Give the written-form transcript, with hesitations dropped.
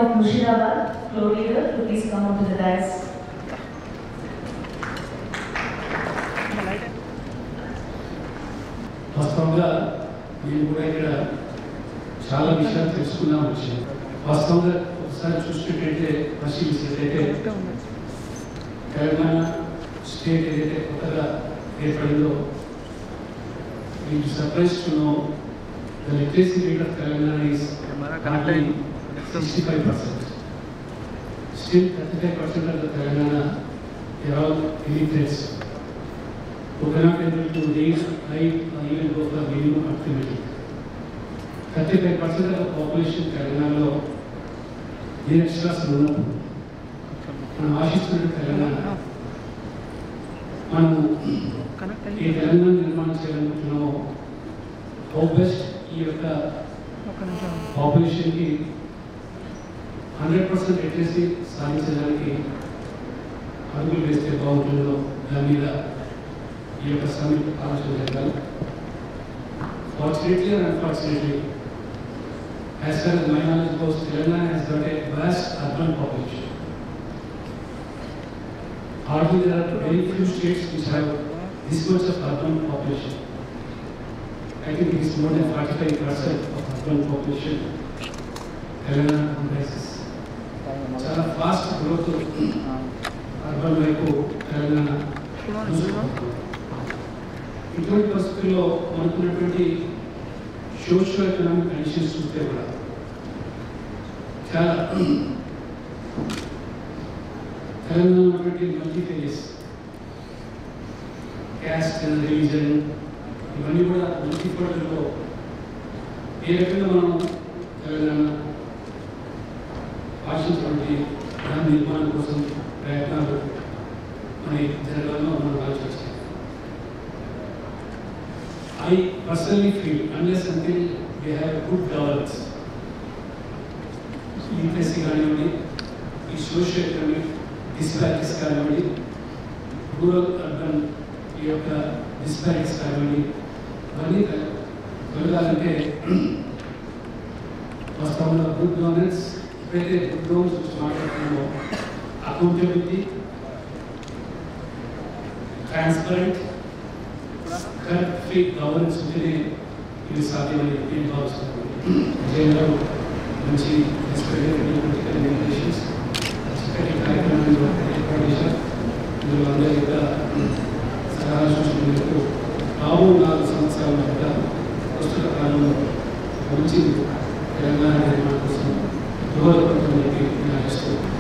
of Mushirabad, floor leader, to please come onto the dais. వాస్తవంగా నేను కూడా ఇక్కడ చాలా విషయాలు తెలుసుకున్నాం వచ్చాను. వాస్తవంగా ఒకసారి చూసినట్టయితే పరిశీలించినట్టయితే తెలంగాణ స్టేట్ ఏదైతే కొత్తగా ఏర్పడిందో we are surprised to know the literacy rate of Telangana is hardly 65%. Still 35% of the Telangana are all illiterates who cannot able to read, write or even go for minimum activity. 35% of the population Telangana నిరక్షరాస్యులు ఉన్నప్పుడు మనం ఆశిస్తున్న తెలంగాణ మనము ఈ తెలంగాణ నిర్మాణం చేయాలనుకుంటున్నాము. How best ఈ యొక్క పాపులేషన్కి 100% literacy సాధించడానికి అడుగులు వేస్తే బాగుంటుందో దాని మీద ఈ యొక్క సమిట్ ఆలోచన జరగాలి. Fortunately or unfortunately, as far as my knowledge goes, Telangana has got a vast urban population. Hardly there are very few states which have this much of urban population. I think it is more than 45% of urban population Telangana comprises. చాలా fast growth urban వైపు తెలంగాణ. ఇటువంటి పరిస్థితుల్లో మనకున్నటువంటి social economic conditions చూస్తే కూడా చాలా తెలంగాణ ఉన్నటువంటి multi phases, caste, religion, ఇవన్నీ కూడా మల్టీపర్లో ఏ రకంగా మనం తెలంగాణ ఆశించినటువంటి దాని నిర్మాణం కోసం ప్రయత్నాలు మనకి జరగాలో మనం ఆలోచించాలి. I personally feel unless until we have good governance, literacy కానివ్వండి, ఈ సోషల్ ఎకనామిక్ డిస్పారిటీస్ కానివ్వండి, రూరల్ అర్బన్ ఈ యొక్క డిస్పారిటీస్ కానివ్వండి, ఇవన్నీ కలగాలంటే వాస్తవంగా గుడ్ గవర్నెన్స్, ఎప్పుడైతే గుడ్ గవర్నెన్స్ గురించి మాట్లాడుతున్నామో అకౌంటబిలిటీ, ట్రాన్స్పరెంట్, ఫ్రీ గవర్నెన్స్ ఉంటేనే ఇది సాధ్యమని నేను భావిస్తున్నాను. విజయనగరం మంచి కమ్యూనికేషన్స్ చక్కటి కార్యక్రమాన్ని ఏర్పాటు చేశారు. మీరు అందరి యొక్క సలహా సూచనలకు రాబో 4 సంవత్సరాల వద్ద ప్రస్తుత కాలంలో మంచి తెలంగాణ నిర్మాణం కోసం దోహదపడుతుందని నేను ఆశిస్తున్నాను.